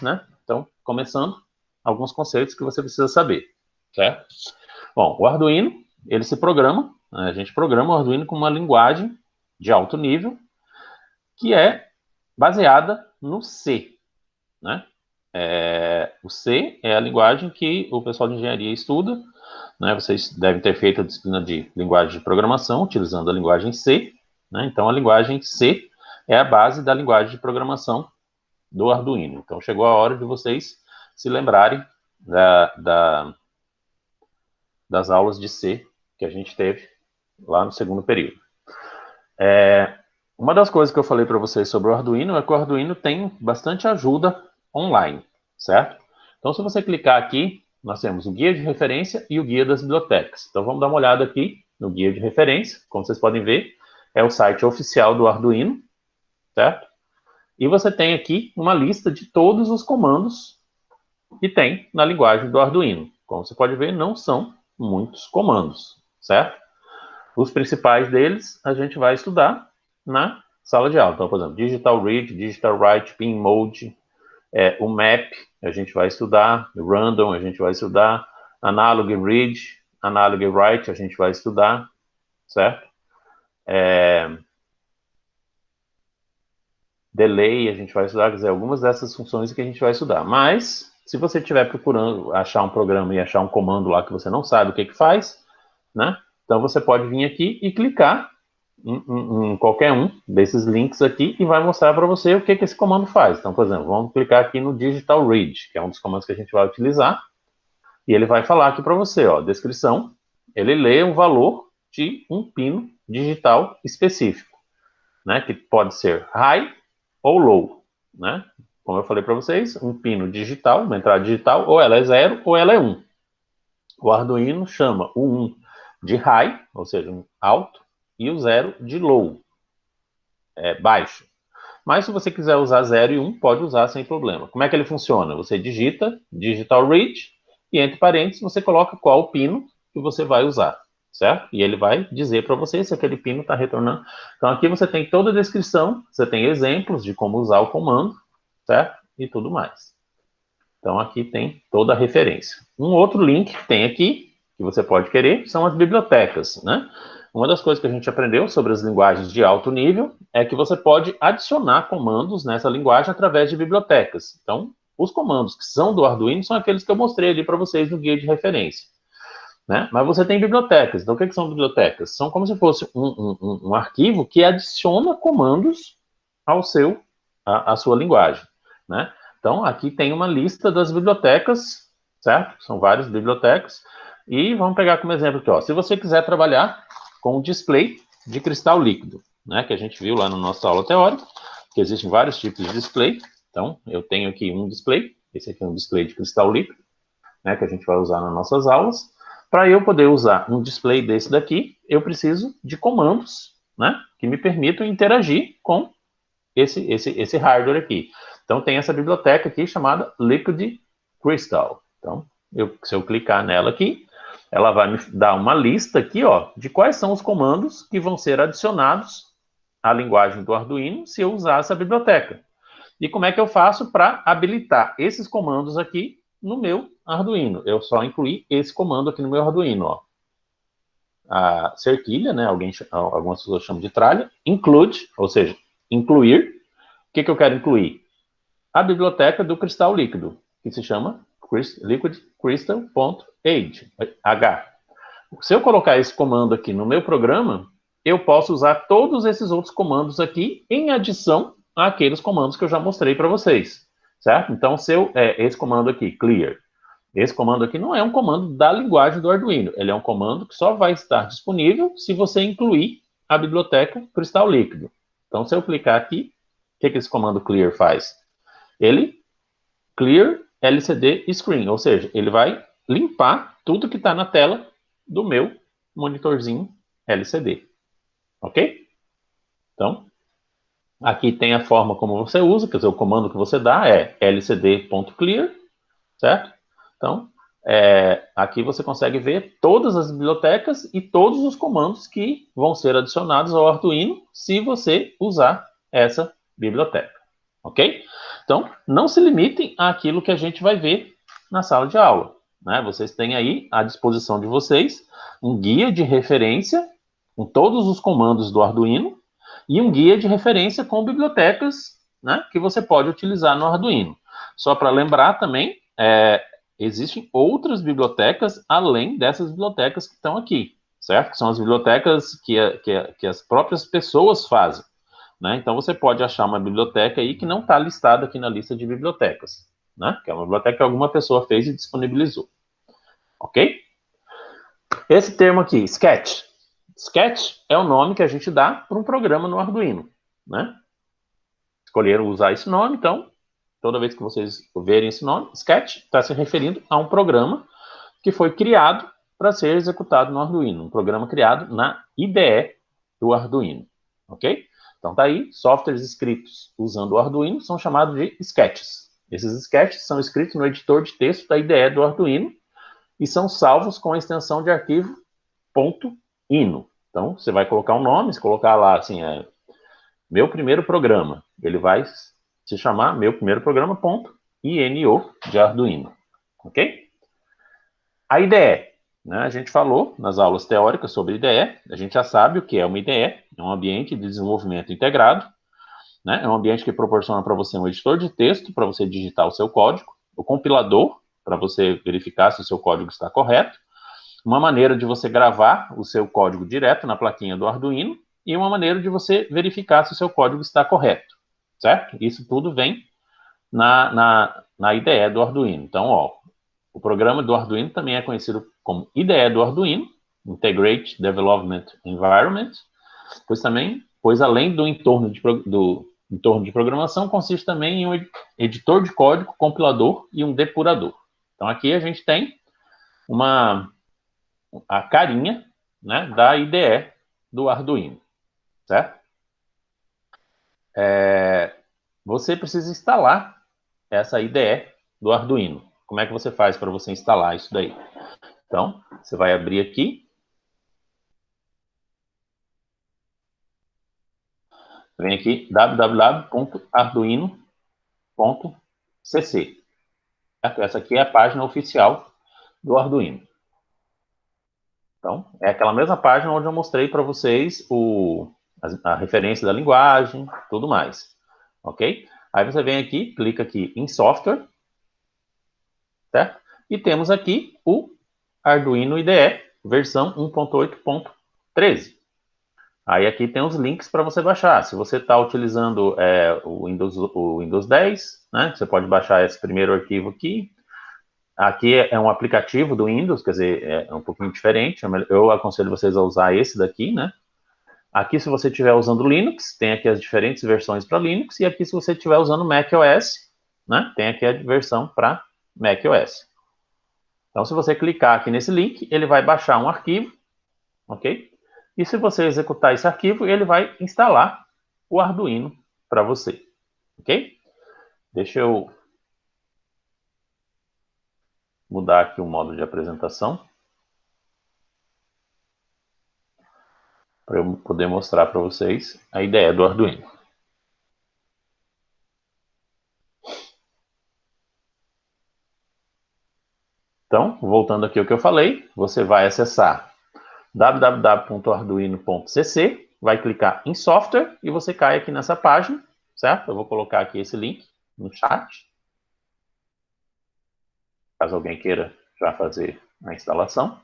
né? Então, começando, alguns conceitos que você precisa saber, certo? Bom, o Arduino, ele se programa, a gente programa o Arduino com uma linguagem de alto nível, que é baseada no C, né? O C é a linguagem que o pessoal de engenharia estuda, né? Vocês devem ter feito a disciplina de linguagem de programação, utilizando a linguagem C, né? Então, a linguagem C é a base da linguagem de programação do Arduino. Então, chegou a hora de vocês se lembrarem das aulas de C que a gente teve lá no segundo período. Uma das coisas que eu falei para vocês sobre o Arduino é que o Arduino tem bastante ajuda online, certo? Então, se você clicar aqui, nós temos o guia de referência e o guia das bibliotecas. Então, vamos dar uma olhada aqui no guia de referência. Como vocês podem ver, é o site oficial do Arduino, certo? E você tem aqui uma lista de todos os comandos que tem na linguagem do Arduino. Como você pode ver, não são muitos comandos, certo? Os principais deles a gente vai estudar na sala de aula. Então, por exemplo, Digital Read, Digital Write, Pin Mode, o Map, a gente vai estudar, Random, a gente vai estudar, Analog Read, Analog Write, a gente vai estudar, certo? Delay, a gente vai estudar, quer dizer, algumas dessas funções que a gente vai estudar. Mas, se você estiver procurando achar um programa e achar um comando lá que você não sabe o que faz, né? Então, você pode vir aqui e clicar em qualquer um desses links aqui e vai mostrar para você o que esse comando faz. Então, por exemplo, vamos clicar aqui no Digital Read, que é um dos comandos que a gente vai utilizar, e ele vai falar aqui para você, ó, descrição, ele lê o valor de um pino digital específico, né, que pode ser high ou low, né? Como eu falei para vocês, um pino digital, uma entrada digital, ou ela é 0 ou ela é 1. O Arduino chama o 1 de high, ou seja, um alto, e o 0 de low, baixo. Mas se você quiser usar 0 e 1, pode usar sem problema. Como é que ele funciona? Você digita Digital Read e entre parênteses você coloca qual o pino que você vai usar, certo? E ele vai dizer para você se aquele pino está retornando. Então aqui você tem toda a descrição, você tem exemplos de como usar o comando, certo? E tudo mais. Então aqui tem toda a referência. Um outro link que tem aqui, que você pode querer, são as bibliotecas, né? Uma das coisas que a gente aprendeu sobre as linguagens de alto nível é que você pode adicionar comandos nessa linguagem através de bibliotecas. Então, os comandos que são do Arduino são aqueles que eu mostrei ali para vocês no guia de referência, né? Mas você tem bibliotecas. Então, o que são bibliotecas? São como se fosse um arquivo que adiciona comandos à sua linguagem, né? Então, aqui tem uma lista das bibliotecas, certo? São várias bibliotecas. E vamos pegar como exemplo aqui, ó. Se você quiser trabalhar com o display de cristal líquido, né? Que a gente viu lá na nossa aula teórica, que existem vários tipos de display. Então, eu tenho aqui um display. Esse aqui é um display de cristal líquido, né? Que a gente vai usar nas nossas aulas. Para eu poder usar um display desse daqui, eu preciso de comandos, né? Que me permitam interagir com esse hardware aqui. Então, tem essa biblioteca aqui chamada Liquid Crystal. Então, se eu clicar nela aqui, ela vai me dar uma lista aqui, ó, de quais são os comandos que vão ser adicionados à linguagem do Arduino se eu usar essa biblioteca. E como é que eu faço para habilitar esses comandos aqui no meu Arduino? Eu só incluir esse comando aqui no meu Arduino, ó. A cerquilha, né, algumas pessoas chamam de tralha, include, ou seja, incluir. O que eu quero incluir? A biblioteca do cristal líquido, que se chama Liquid Crystal.h. Se eu colocar esse comando aqui no meu programa, eu posso usar todos esses outros comandos aqui em adição àqueles comandos que eu já mostrei para vocês, certo? Então, esse comando aqui, clear, esse comando aqui não é um comando da linguagem do Arduino, ele é um comando que só vai estar disponível se você incluir a biblioteca cristal líquido. Então, se eu clicar aqui, o que esse comando clear faz? Ele clear LCD screen, ou seja, ele vai limpar tudo que está na tela do meu monitorzinho LCD, ok? Então, aqui tem a forma como você usa, quer dizer, o comando que você dá é lcd.clear, certo? Então, aqui você consegue ver todas as bibliotecas e todos os comandos que vão ser adicionados ao Arduino se você usar essa biblioteca, ok? Então, não se limitem àquilo que a gente vai ver na sala de aula, né? Vocês têm aí à disposição de vocês um guia de referência com todos os comandos do Arduino e um guia de referência com bibliotecas, né, que você pode utilizar no Arduino. Só para lembrar também, existem outras bibliotecas além dessas bibliotecas que estão aqui, certo? Que são as bibliotecas que as próprias pessoas fazem, né? Então você pode achar uma biblioteca aí que não está listada aqui na lista de bibliotecas, né? Que é uma biblioteca que alguma pessoa fez e disponibilizou, ok? Esse termo aqui, Sketch. Sketch é o nome que a gente dá para um programa no Arduino, né? Escolheram usar esse nome, então, toda vez que vocês verem esse nome, Sketch está se referindo a um programa que foi criado para ser executado no Arduino, um programa criado na IDE do Arduino, ok? Então tá aí, softwares escritos usando o Arduino são chamados de sketches. Esses sketches são escritos no editor de texto da IDE do Arduino e são salvos com a extensão de arquivo .ino. Então, você vai colocar um nome, se colocar lá assim, meu primeiro programa, ele vai se chamar meu primeiro programa.ino de Arduino, ok? A IDE, né, a gente falou nas aulas teóricas sobre IDE, a gente já sabe o que é uma IDE, é um ambiente de desenvolvimento integrado, né, é um ambiente que proporciona para você um editor de texto, para você digitar o seu código, o compilador, para você verificar se o seu código está correto, uma maneira de você gravar o seu código direto na plaquinha do Arduino e uma maneira de você verificar se o seu código está correto, certo? Isso tudo vem na IDE do Arduino. Então, ó, o programa do Arduino também é conhecido como IDE do Arduino, Integrated Development Environment, pois além do entorno de programação, consiste também em um editor de código, compilador e um depurador. Então, aqui a gente tem a carinha, né, da IDE do Arduino, certo? Você precisa instalar essa IDE do Arduino. Como é que você faz para você instalar isso daí? Então, você vai abrir aqui, vem aqui www.arduino.cc. Essa aqui é a página oficial do Arduino. Então, é aquela mesma página onde eu mostrei para vocês a referência da linguagem, tudo mais, ok? Aí você vem aqui, clica aqui em software, certo? E temos aqui o Arduino IDE, versão 1.8.13. Aí aqui tem os links para você baixar. Se você está utilizando o Windows 10, né, você pode baixar esse primeiro arquivo aqui. Aqui é um aplicativo do Windows, quer dizer, é um pouquinho diferente. Eu aconselho vocês a usar esse daqui, né? Aqui, se você estiver usando Linux, tem aqui as diferentes versões para Linux. E aqui, se você estiver usando macOS, né, tem aqui a versão para macOS. Então, se você clicar aqui nesse link, ele vai baixar um arquivo, ok? E se você executar esse arquivo, ele vai instalar o Arduino para você, ok? Deixa eu mudar aqui o modo de apresentação para eu poder mostrar para vocês a ideia do Arduino. Então, voltando aqui ao que eu falei, você vai acessar www.arduino.cc, vai clicar em software e você cai aqui nessa página, certo? Eu vou colocar aqui esse link no chat, caso alguém queira já fazer a instalação,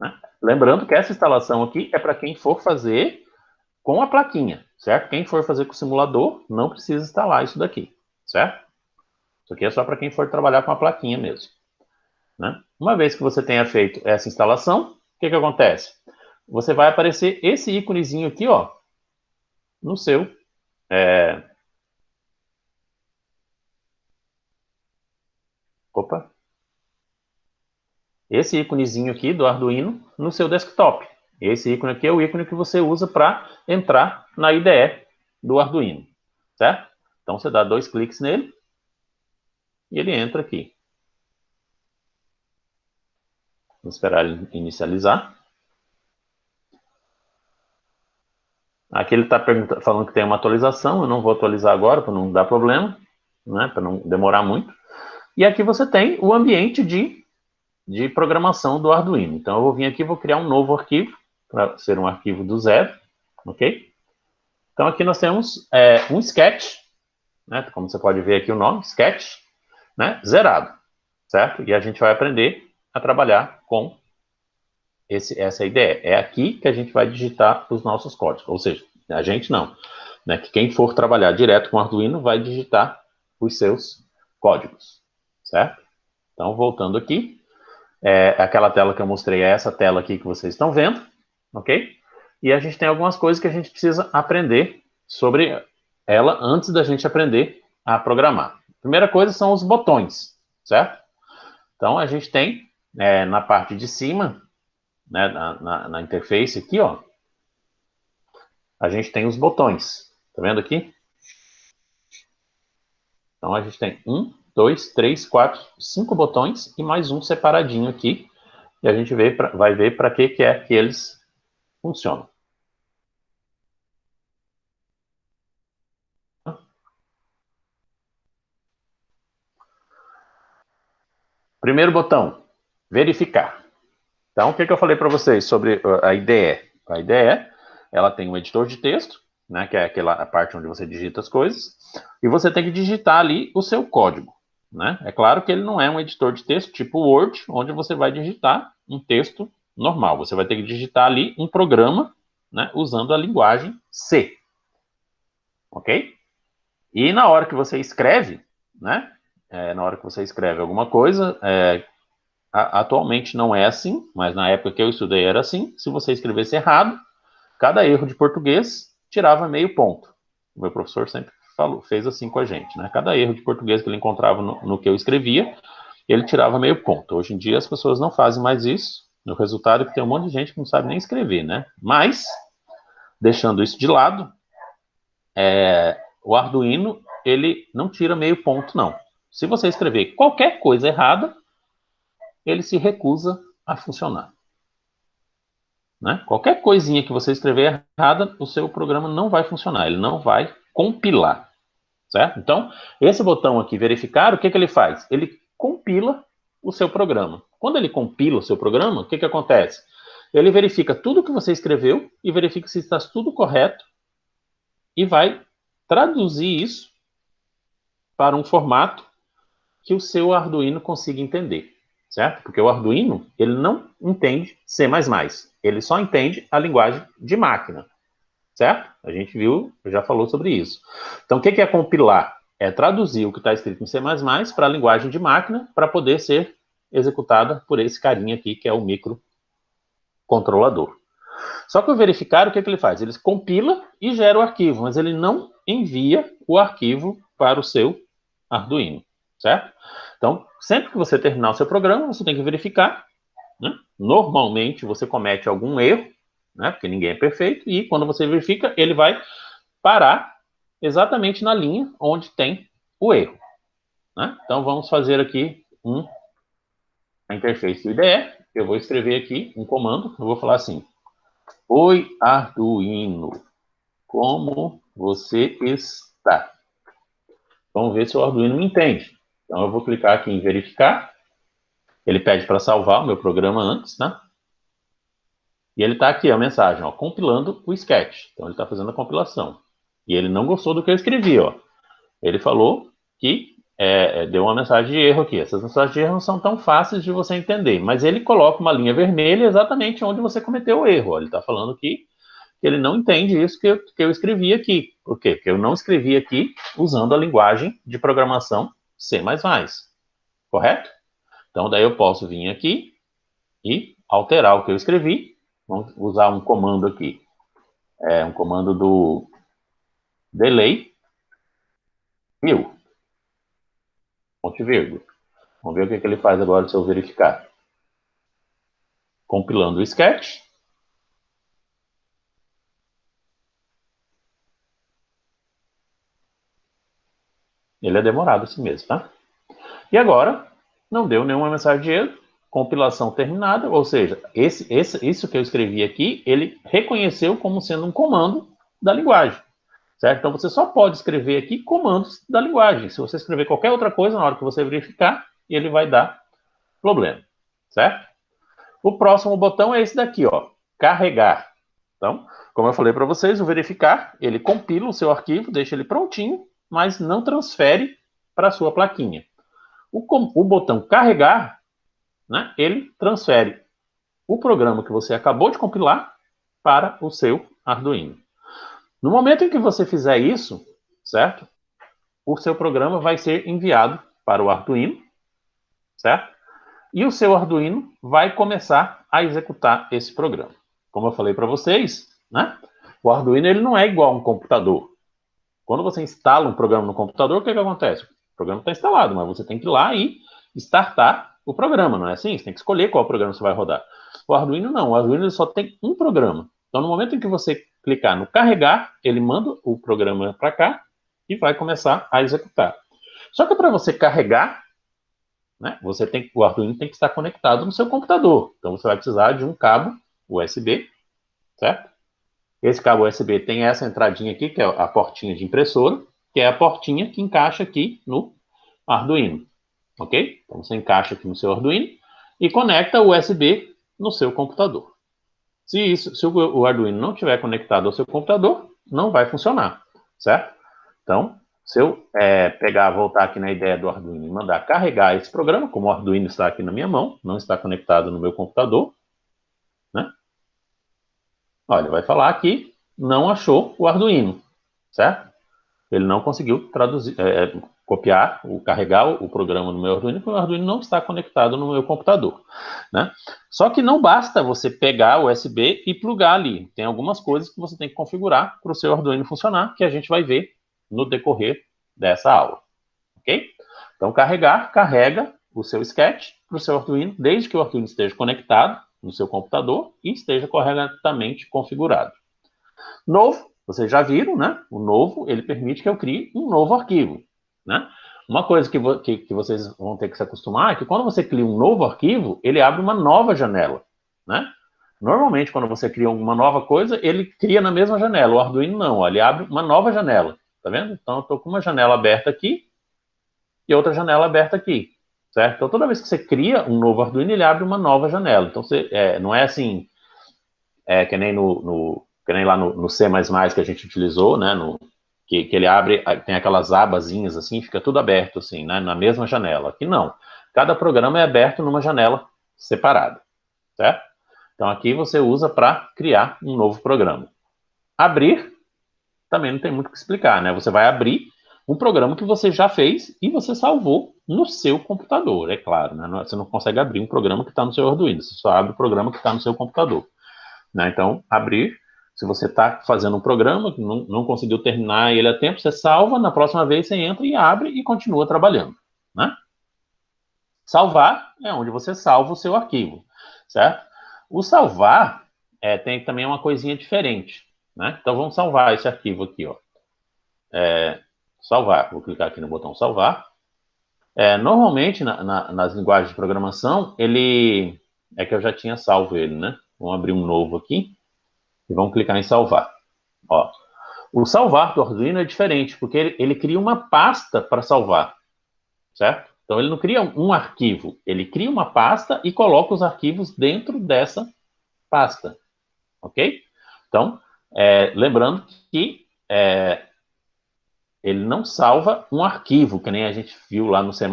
né? Lembrando que essa instalação aqui é para quem for fazer com a plaquinha, certo? Quem for fazer com o simulador não precisa instalar isso daqui, certo? Isso aqui é só para quem for trabalhar com a plaquinha mesmo, né? Uma vez que você tenha feito essa instalação, o que acontece? Você vai aparecer esse íconezinho aqui, ó, no seu esse íconezinho aqui do Arduino no seu desktop. Esse ícone aqui é o ícone que você usa para entrar na IDE do Arduino, certo? Então você dá 2 cliques nele e ele entra aqui. Vamos esperar ele inicializar. Aqui ele está falando que tem uma atualização, eu não vou atualizar agora para não dar problema, né, para não demorar muito. E aqui você tem o ambiente de programação do Arduino. Então eu vou vir aqui e vou criar um novo arquivo, para ser um arquivo do zero, ok? Então aqui nós temos um sketch, né, como você pode ver aqui o nome, sketch, né, zerado, certo? E a gente vai aprender a trabalhar com essa IDE. É aqui que a gente vai digitar os nossos códigos, ou seja, a gente não, né, que quem for trabalhar direto com o Arduino vai digitar os seus códigos, certo? Então, voltando aqui, aquela tela que eu mostrei é essa tela aqui que vocês estão vendo, ok? E a gente tem algumas coisas que a gente precisa aprender sobre ela antes da gente aprender a programar. Primeira coisa são os botões, certo? Então, a gente tem na parte de cima, né, na interface aqui, ó, a gente tem os botões. Tá vendo aqui? Então, a gente tem 1, 2, 3, 4, 5 botões e mais um separadinho aqui. E a gente vai ver para que é que eles funcionam. Primeiro botão, verificar. Então, o que eu falei para vocês sobre a IDE? A IDE, ela tem um editor de texto, né, que é a parte onde você digita as coisas, e você tem que digitar ali o seu código, né? É claro que ele não é um editor de texto tipo Word, onde você vai digitar um texto normal. Você vai ter que digitar ali um programa, né, usando a linguagem C, ok? E na hora que você escreve, né, na hora que você escreve alguma coisa, atualmente não é assim, mas na época que eu estudei era assim. Se você escrevesse errado, cada erro de português tirava meio ponto. O meu professor sempre fez assim com a gente, né? Cada erro de português que ele encontrava no que eu escrevia, ele tirava meio ponto. Hoje em dia as pessoas não fazem mais isso. O resultado é que tem um monte de gente que não sabe nem escrever, né? Mas, deixando isso de lado, o Arduino, ele não tira meio ponto, não. Se você escrever qualquer coisa errada, ele se recusa a funcionar. Né? Qualquer coisinha que você escrever errada, o seu programa não vai funcionar, ele não vai compilar, certo? Então, esse botão aqui, verificar, o que ele faz? Ele compila o seu programa. Quando ele compila o seu programa, o que acontece? Ele verifica tudo que você escreveu e verifica se está tudo correto e vai traduzir isso para um formato que o seu Arduino consiga entender. Certo? Porque o Arduino, ele não entende C++, ele só entende a linguagem de máquina, certo? A gente viu, já falou sobre isso. Então, o que é compilar? É traduzir o que está escrito em C++ para a linguagem de máquina, para poder ser executada por esse carinha aqui, que é o microcontrolador. Só que o verificar, o que ele faz? Ele compila e gera o arquivo, mas ele não envia o arquivo para o seu Arduino, certo? Então, sempre que você terminar o seu programa, você tem que verificar, né? Normalmente, você comete algum erro, né? Porque ninguém é perfeito, e quando você verifica, ele vai parar exatamente na linha onde tem o erro, né? Então, vamos fazer aqui a interface do IDE. Eu vou escrever aqui um comando, eu vou falar assim: Oi, Arduino, como você está? Vamos ver se o Arduino me entende. Então, eu vou clicar aqui em verificar. Ele pede para salvar o meu programa antes, né? E ele está aqui, a mensagem, ó, compilando o sketch. Então, ele está fazendo a compilação. E ele não gostou do que eu escrevi, ó. Ele falou que deu uma mensagem de erro aqui. Essas mensagens de erro não são tão fáceis de você entender, mas ele coloca uma linha vermelha exatamente onde você cometeu o erro. Ó. Ele está falando aqui que ele não entende isso que eu escrevi aqui. Por quê? Porque eu não escrevi aqui usando a linguagem de programação C++. Correto? Então, daí eu posso vir aqui e alterar o que eu escrevi. Vamos usar um comando aqui. Um comando do delay, 1000. Ponto e vírgula. Vamos ver o que ele faz agora se eu verificar. Compilando o sketch. Ele é demorado assim mesmo, tá? E agora, não deu nenhuma mensagem de erro. Compilação terminada, ou seja, isso que eu escrevi aqui, ele reconheceu como sendo um comando da linguagem, certo? Então, você só pode escrever aqui comandos da linguagem. Se você escrever qualquer outra coisa, na hora que você verificar, ele vai dar problema, certo? O próximo botão é esse daqui, ó, carregar. Então, como eu falei para vocês, o verificar, ele compila o seu arquivo, deixa ele prontinho, mas não transfere para a sua plaquinha. O botão carregar, né, ele transfere o programa que você acabou de compilar para o seu Arduino. No momento em que você fizer isso, certo? O seu programa vai ser enviado para o Arduino, certo? E o seu Arduino vai começar a executar esse programa. Como eu falei para vocês, né? O Arduino ele não é igual a um computador. Quando você instala um programa no computador, o que acontece? O programa está instalado, mas você tem que ir lá e startar o programa, não é assim? Você tem que escolher qual programa você vai rodar. O Arduino não, o Arduino ele só tem um programa. Então, no momento em que você clicar no carregar, ele manda o programa para cá e vai começar a executar. Só que para você carregar, né, o Arduino tem que estar conectado no seu computador. Então, você vai precisar de um cabo USB, certo? Esse cabo USB tem essa entradinha aqui, que é a portinha de impressora, que é a portinha que encaixa aqui no Arduino, ok? Então, você encaixa aqui no seu Arduino e conecta o USB no seu computador. Se o Arduino não estiver conectado ao seu computador, não vai funcionar, certo? Então, se eu voltar aqui na ideia do Arduino e mandar carregar esse programa, como o Arduino está aqui na minha mão, não está conectado no meu computador, né? Olha, vai falar que não achou o Arduino, certo? Ele não conseguiu copiar, carregar o programa no meu Arduino, porque o Arduino não está conectado no meu computador, né? Só que não basta você pegar o USB e plugar ali. Tem algumas coisas que você tem que configurar para o seu Arduino funcionar, que a gente vai ver no decorrer dessa aula, ok? Então, carrega o seu sketch para o seu Arduino, desde que o Arduino esteja conectado no seu computador e esteja corretamente configurado. Novo, vocês já viram, né? O novo, ele permite que eu crie um novo arquivo, né? Uma coisa que vocês vão ter que se acostumar é que quando você cria um novo arquivo, ele abre uma nova janela, né? Normalmente, quando você cria uma nova coisa, ele cria na mesma janela. O Arduino não, ele abre uma nova janela, tá vendo? Então, eu estou com uma janela aberta aqui e outra janela aberta aqui, certo? Então, toda vez que você cria um novo Arduino, ele abre uma nova janela. Então, não é assim, que nem que nem lá no C++ que a gente utilizou, né? Que ele abre, tem aquelas abazinhas assim, fica tudo aberto assim, né? Na mesma janela. Aqui não. Cada programa é aberto numa janela separada, certo? Então, aqui você usa para criar um novo programa. Abrir, também não tem muito o que explicar, né? Você vai abrir um programa que você já fez e você salvou no seu computador, é claro, né? Você não consegue abrir um programa que está no seu Arduino, você só abre o programa que está no seu computador, né? Então, abrir, se você está fazendo um programa que não conseguiu terminar ele a tempo, você salva, na próxima vez você entra e abre e continua trabalhando, né? Salvar é onde você salva o seu arquivo, certo? O salvar tem também uma coisinha diferente, né? Então, vamos salvar esse arquivo aqui, ó. Salvar, vou clicar aqui no botão salvar. Normalmente, nas linguagens de programação, ele que eu já tinha salvo ele, né? Vamos abrir um novo aqui e vamos clicar em salvar. Ó, o salvar do Arduino é diferente, porque ele cria uma pasta para salvar, certo? Então, ele não cria um arquivo, ele cria uma pasta e coloca os arquivos dentro dessa pasta, ok? Então, lembrando que ele não salva um arquivo, que nem a gente viu lá no C++.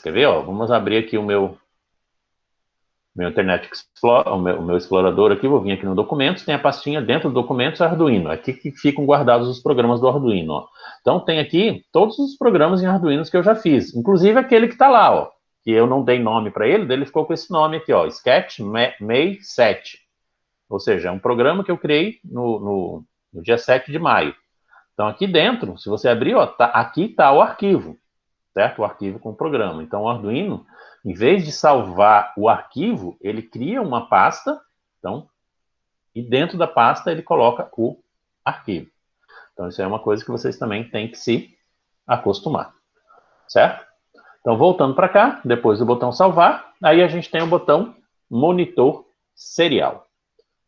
Quer ver? Ó, vamos abrir aqui o meu Internet Explorer, o meu explorador aqui, vou vir aqui no Documentos, tem a pastinha dentro do Documentos Arduino, aqui que ficam guardados os programas do Arduino, ó. Então tem aqui todos os programas em Arduino que eu já fiz, inclusive aquele que está lá, ó, que eu não dei nome para ele ficou com esse nome aqui, ó, Sketch May 7, ou seja, é um programa que eu criei no dia 7 de maio. Então aqui dentro, se você abrir, ó, aqui está o arquivo, certo? O arquivo com o programa. Então o Arduino, em vez de salvar o arquivo, ele cria uma pasta, então, e dentro da pasta ele coloca o arquivo. Então isso é uma coisa que vocês também têm que se acostumar, certo? Então voltando para cá, depois do botão salvar, aí a gente tem o botão monitor serial,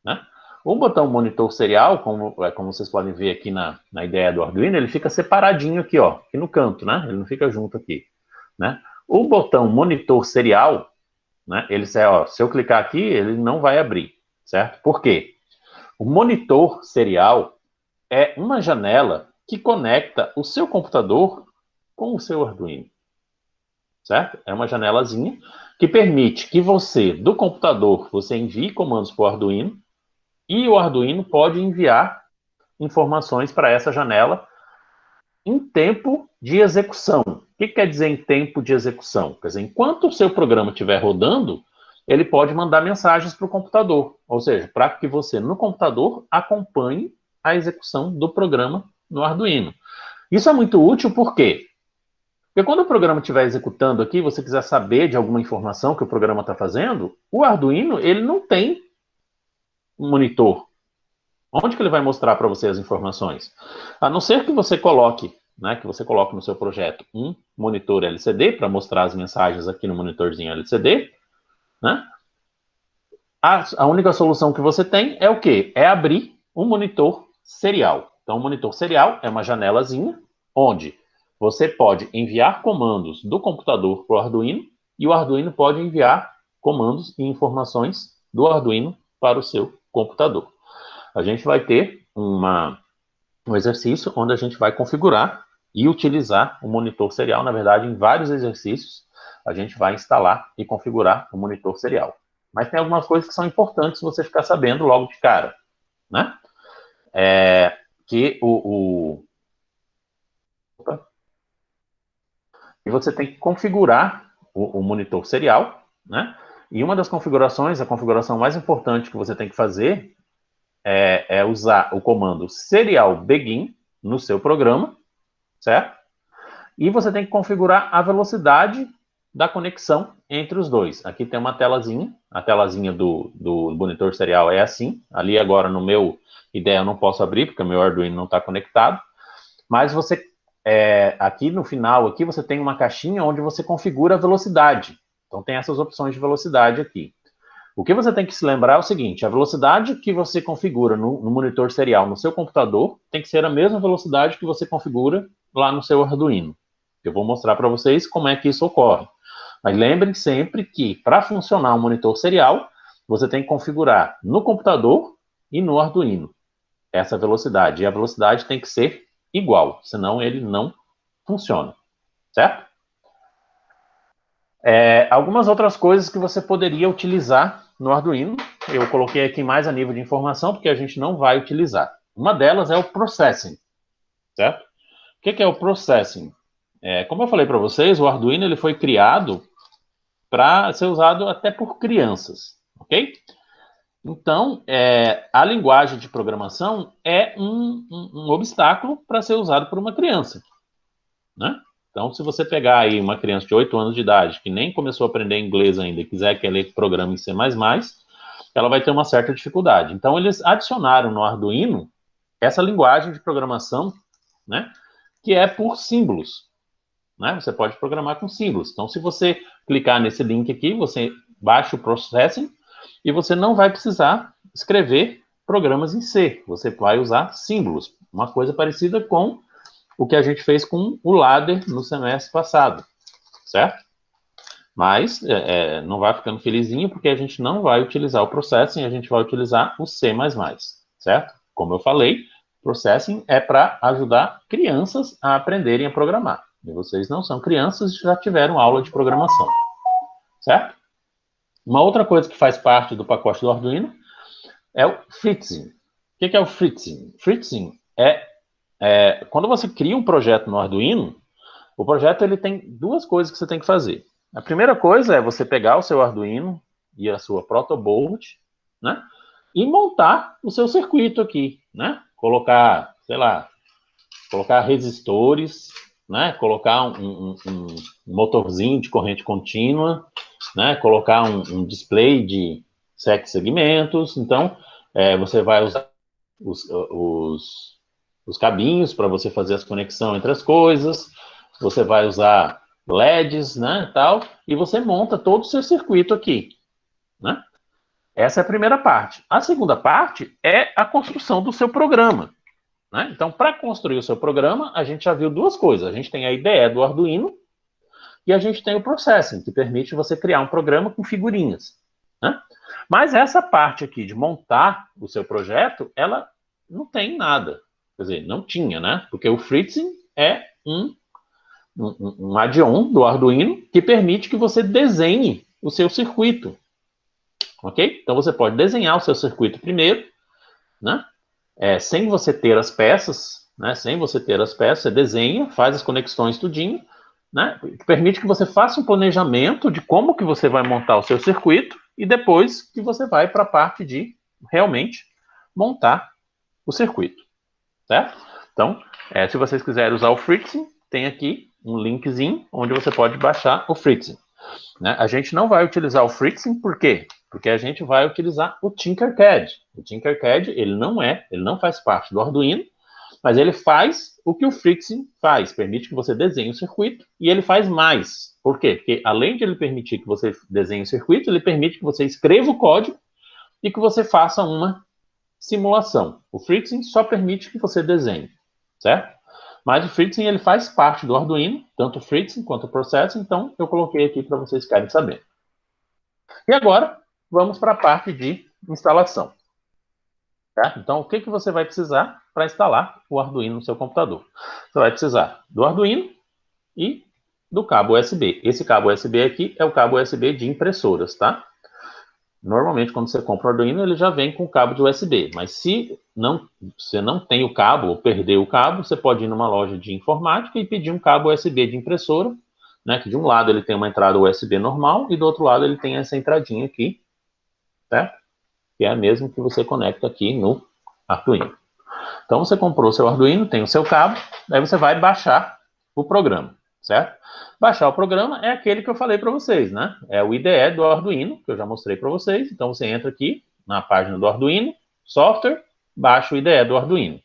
né? O botão monitor serial, como vocês podem ver aqui na ideia do Arduino, ele fica separadinho aqui, ó, aqui no canto, né? Ele não fica junto aqui, né? O botão monitor serial, né? Ele, ó, se eu clicar aqui, ele não vai abrir, certo? Por quê? O monitor serial é uma janela que conecta o seu computador com o seu Arduino, certo? É uma janelazinha que permite que você, do computador, você envie comandos para o Arduino e o Arduino pode enviar informações para essa janela em tempo de execução. O que quer dizer em tempo de execução? Quer dizer, enquanto o seu programa estiver rodando, ele pode mandar mensagens para o computador, ou seja, para que você, no computador, acompanhe a execução do programa no Arduino. Isso é muito útil, por quê? Porque quando o programa estiver executando aqui, você quiser saber de alguma informação que o programa está fazendo, o Arduino, ele não tem um monitor. Onde que ele vai mostrar para você as informações? A não ser que você coloque, né, no seu projeto um monitor LCD para mostrar as mensagens aqui no monitorzinho LCD, né? A única solução que você tem é o quê? É abrir um monitor serial. Então, o monitor serial é uma janelazinha onde você pode enviar comandos do computador para o Arduino e o Arduino pode enviar comandos e informações do Arduino para o seu computador. A gente vai ter um exercício onde a gente vai configurar e utilizar o monitor serial. Na verdade, em vários exercícios, a gente vai instalar e configurar o monitor serial. Mas tem algumas coisas que são importantes você ficar sabendo logo de cara, né? E você tem que configurar o monitor serial, né? E uma das configurações, a configuração mais importante que você tem que fazer é usar o comando serial begin no seu programa, certo? E você tem que configurar a velocidade da conexão entre os dois. Aqui tem uma telazinha, a telazinha do monitor serial é assim. Ali agora no meu IDE eu não posso abrir, porque o meu Arduino não está conectado. Mas você, aqui no final, aqui você tem uma caixinha onde você configura a velocidade. Então tem essas opções de velocidade aqui. O que você tem que se lembrar é o seguinte, a velocidade que você configura no monitor serial no seu computador tem que ser a mesma velocidade que você configura lá no seu Arduino. Eu vou mostrar para vocês como é que isso ocorre. Mas lembrem sempre que, para funcionar um monitor serial, você tem que configurar no computador e no Arduino essa velocidade. E a velocidade tem que ser igual, senão ele não funciona, certo? Algumas outras coisas que você poderia utilizar no Arduino, eu coloquei aqui mais a nível de informação, porque a gente não vai utilizar. Uma delas é o processing, certo? O que é o processing? Como eu falei para vocês, o Arduino ele foi criado para ser usado até por crianças, ok? Então, a linguagem de programação é um obstáculo para ser usado por uma criança, né? Então, se você pegar aí uma criança de 8 anos de idade, que nem começou a aprender inglês ainda, e quiser que ela programa em C++, ela vai ter uma certa dificuldade. Então, eles adicionaram no Arduino essa linguagem de programação, né, que é por símbolos, né? Você pode programar com símbolos. Então, se você clicar nesse link aqui, você baixa o Processing e você não vai precisar escrever programas em C. Você vai usar símbolos. Uma coisa parecida com o que a gente fez com o ladder no semestre passado, certo? Mas não vai ficando felizinho porque a gente não vai utilizar o Processing, a gente vai utilizar o C++, certo? Como eu falei, Processing é para ajudar crianças a aprenderem a programar. E vocês não são crianças e já tiveram aula de programação, certo? Uma outra coisa que faz parte do pacote do Arduino é o fritzing. O que é o fritzing? Fritzing quando você cria um projeto no Arduino, o projeto ele tem duas coisas que você tem que fazer. A primeira coisa é você pegar o seu Arduino e a sua protoboard, né, e montar o seu circuito aqui, né? Colocar, sei lá, colocar resistores, né? Colocar um motorzinho de corrente contínua, né? Colocar um display de 7 segmentos. Então, você vai usar os cabinhos para você fazer as conexões entre as coisas, você vai usar LEDs, né, tal, e você monta todo o seu circuito aqui, né? Essa é a primeira parte. A segunda parte é a construção do seu programa, né? Então, para construir o seu programa, a gente já viu duas coisas. A gente tem a IDE do Arduino e a gente tem o Processing, que permite você criar um programa com figurinhas, né? Mas essa parte aqui de montar o seu projeto, ela não tem nada. Quer dizer, não tinha, né? Porque o Fritzing é um add-on do Arduino que permite que você desenhe o seu circuito. Ok? Então você pode desenhar o seu circuito primeiro, né? Sem você ter as peças, né? Sem você ter as peças, você desenha, faz as conexões tudinho, né? Que permite que você faça um planejamento de como que você vai montar o seu circuito e depois que você vai para a parte de realmente montar o circuito, certo? Então, se vocês quiserem usar o Fritzing, tem aqui um linkzinho onde você pode baixar o Fritzing, né? A gente não vai utilizar o Fritzing, por quê? Porque a gente vai utilizar o Tinkercad. O Tinkercad, ele não faz parte do Arduino, mas ele faz o que o Fritzing faz, permite que você desenhe o circuito, e ele faz mais. Por quê? Porque além de ele permitir que você desenhe o circuito, ele permite que você escreva o código e que você faça uma simulação. O Fritzing só permite que você desenhe, certo? Mas o Fritzing, ele faz parte do Arduino, tanto o Fritzing quanto o Processing, então eu coloquei aqui para vocês ficarem sabendo. E agora, vamos para a parte de instalação. Certo? Então, o que você vai precisar para instalar o Arduino no seu computador? Você vai precisar do Arduino e do cabo USB. Esse cabo USB aqui é o cabo USB de impressoras, tá? Normalmente, quando você compra o Arduino, ele já vem com cabo de USB. Mas se você não tem o cabo ou perdeu o cabo, você pode ir numa loja de informática e pedir um cabo USB de impressora, né? Que de um lado ele tem uma entrada USB normal e do outro lado ele tem essa entradinha aqui, certo? Que é a mesma que você conecta aqui no Arduino. Então, você comprou o seu Arduino, tem o seu cabo, daí você vai baixar o programa, certo? Baixar o programa é aquele que eu falei para vocês, né? É o IDE do Arduino, que eu já mostrei para vocês. Então, você entra aqui na página do Arduino, software, baixa o IDE do Arduino.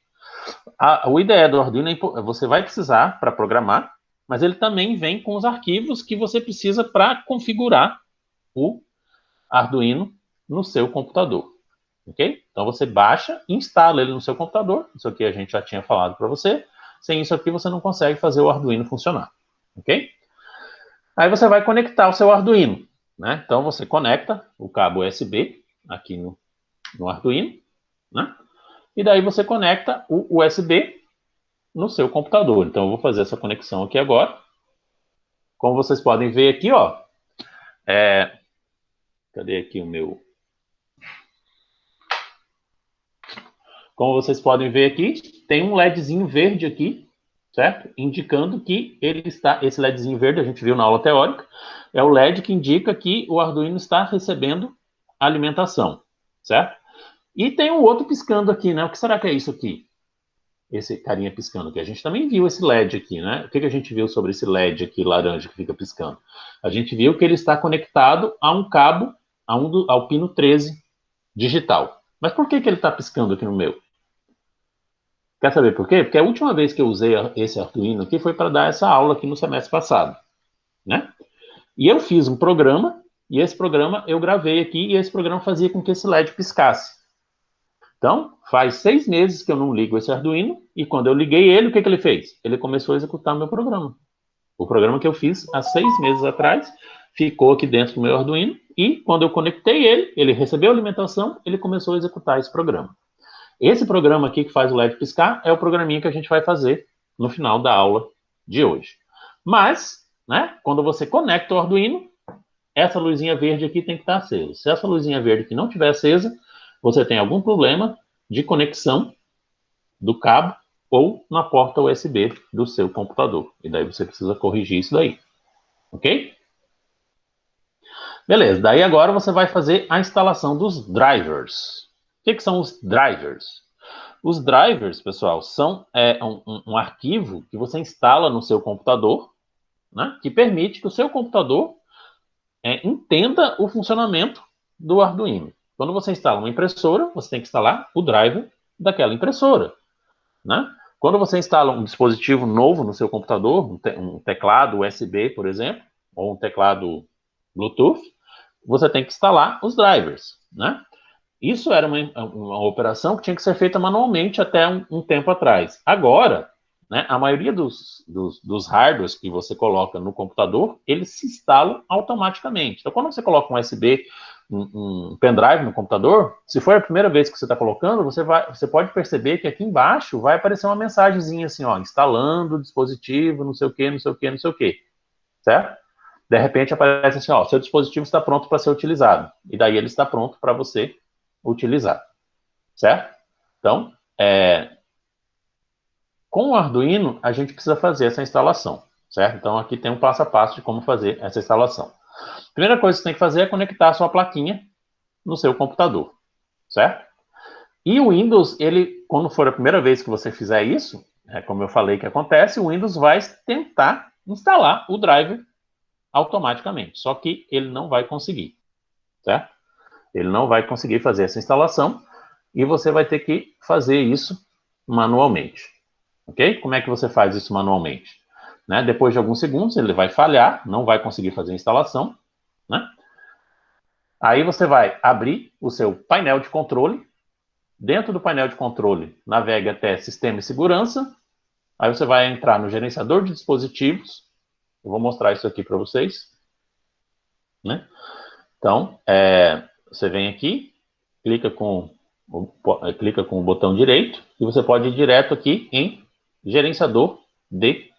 O IDE do Arduino você vai precisar para programar, mas ele também vem com os arquivos que você precisa para configurar o Arduino no seu computador, ok? Então você baixa e instala ele no seu computador. Isso aqui a gente já tinha falado para você. Sem isso aqui você não consegue fazer o Arduino funcionar, ok? Aí você vai conectar o seu Arduino, né? Então você conecta o cabo USB aqui no Arduino, né? E daí você conecta o USB no seu computador. Então eu vou fazer essa conexão aqui agora. Como vocês podem ver aqui, ó. Cadê aqui o meu... Como vocês podem ver aqui, tem um LEDzinho verde aqui, certo? Indicando que ele está... Esse LEDzinho verde, a gente viu na aula teórica, é o LED que indica que o Arduino está recebendo alimentação, certo? E tem um outro piscando aqui, né? O que será que é isso aqui? Esse carinha piscando aqui. A gente também viu esse LED aqui, né? O que a gente viu sobre esse LED aqui, laranja, que fica piscando? A gente viu que ele está conectado a um cabo, ao pino 13 digital. Mas por que ele está piscando aqui no meu? Quer saber por quê? Porque a última vez que eu usei esse Arduino aqui foi para dar essa aula aqui no semestre passado, né? E eu fiz um programa, e esse programa eu gravei aqui, e esse programa fazia com que esse LED piscasse. Então, faz 6 meses que eu não ligo esse Arduino, e quando eu liguei ele, o que ele fez? Ele começou a executar o meu programa. O programa que eu fiz há 6 meses atrás, ficou aqui dentro do meu Arduino, e quando eu conectei ele recebeu a alimentação, ele começou a executar esse programa. Esse programa aqui que faz o LED piscar é o programinha que a gente vai fazer no final da aula de hoje. Mas, né, quando você conecta o Arduino, essa luzinha verde aqui tem que estar acesa. Se essa luzinha verde aqui não estiver acesa, você tem algum problema de conexão do cabo ou na porta USB do seu computador. E daí você precisa corrigir isso daí. Ok? Beleza, daí agora você vai fazer a instalação dos drivers. O que são os drivers? Os drivers, pessoal, são um arquivo que você instala no seu computador, né, que permite que o seu computador entenda o funcionamento do Arduino. Quando você instala uma impressora, você tem que instalar o driver daquela impressora, né? Quando você instala um dispositivo novo no seu computador, um teclado USB, por exemplo, ou um teclado Bluetooth, você tem que instalar os drivers. né? Isso era uma operação que tinha que ser feita manualmente até um tempo atrás. Agora, né, a maioria dos hardwares que você coloca no computador, eles se instalam automaticamente. Então, quando você coloca um USB, um pendrive no computador, se for a primeira vez que você está colocando, você pode perceber que aqui embaixo vai aparecer uma mensagenzinha assim, ó, instalando o dispositivo, não sei o que, não sei o que, não sei o que, certo? De repente aparece assim, ó, seu dispositivo está pronto para ser utilizado. E daí ele está pronto para você utilizar, certo? Então, com o Arduino, a gente precisa fazer essa instalação, certo? Então, aqui tem um passo a passo de como fazer essa instalação. A primeira coisa que você tem que fazer é conectar a sua plaquinha no seu computador, certo? E o Windows, ele, quando for a primeira vez que você fizer isso, como eu falei que acontece, o Windows vai tentar instalar o driver automaticamente, só que ele não vai conseguir, certo? Ele não vai conseguir fazer essa instalação e você vai ter que fazer isso manualmente, ok? Como é que você faz isso manualmente? Né? Depois de alguns segundos ele vai falhar, não vai conseguir fazer a instalação, né? Aí você vai abrir o seu painel de controle. Dentro do painel de controle, navegue até Sistema e Segurança. Aí você vai entrar no gerenciador de dispositivos. Eu vou mostrar isso aqui para vocês, né? Então, você vem aqui, clica com o botão direito e você pode ir direto aqui em Gerenciador de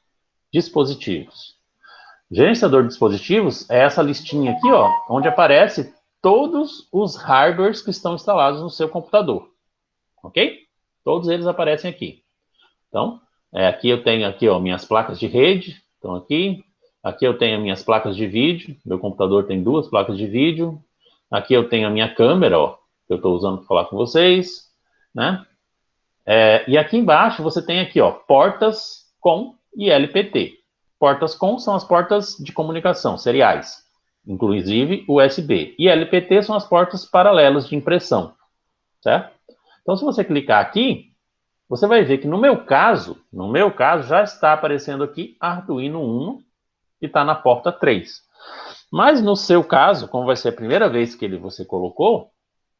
Dispositivos. Gerenciador de dispositivos é essa listinha aqui, ó, onde aparece todos os hardwares que estão instalados no seu computador, ok? Todos eles aparecem aqui. Então, aqui eu tenho aqui, ó, minhas placas de rede, estão aqui. Aqui eu tenho minhas placas de vídeo. Meu computador tem 2 placas de vídeo. Aqui eu tenho a minha câmera, ó, que eu estou usando para falar com vocês, né? E aqui embaixo você tem aqui, ó, portas COM e LPT. Portas COM são as portas de comunicação seriais, inclusive USB. E LPT são as portas paralelas de impressão, certo? Então, se você clicar aqui, você vai ver que no meu caso, já está aparecendo aqui Arduino Uno e está na porta 3. Mas no seu caso, como vai ser a primeira vez que você colocou,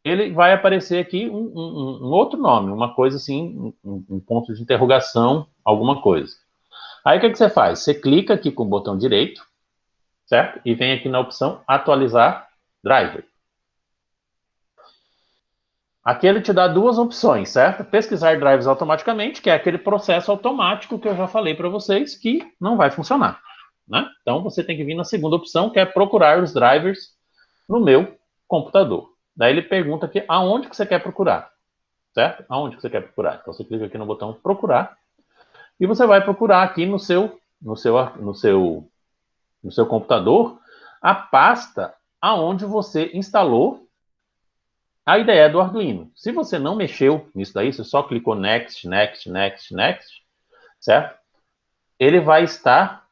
ele vai aparecer aqui um outro nome, uma coisa assim, um ponto de interrogação, alguma coisa. Aí o que você faz? Você clica aqui com o botão direito, certo? E vem aqui na opção atualizar driver. Aqui ele te dá 2 opções, certo? Pesquisar drivers automaticamente, que é aquele processo automático que eu já falei para vocês que não vai funcionar, né? Então você tem que vir na segunda opção, que é procurar os drivers no meu computador. Daí ele pergunta aqui aonde que você quer procurar, certo? Aonde que você quer procurar? Então você clica aqui no botão procurar e você vai procurar aqui no seu computador a pasta aonde você instalou a ideia do Arduino. Se você não mexeu nisso daí, você só clicou Next, Next, Next, Next, certo? Ele vai estar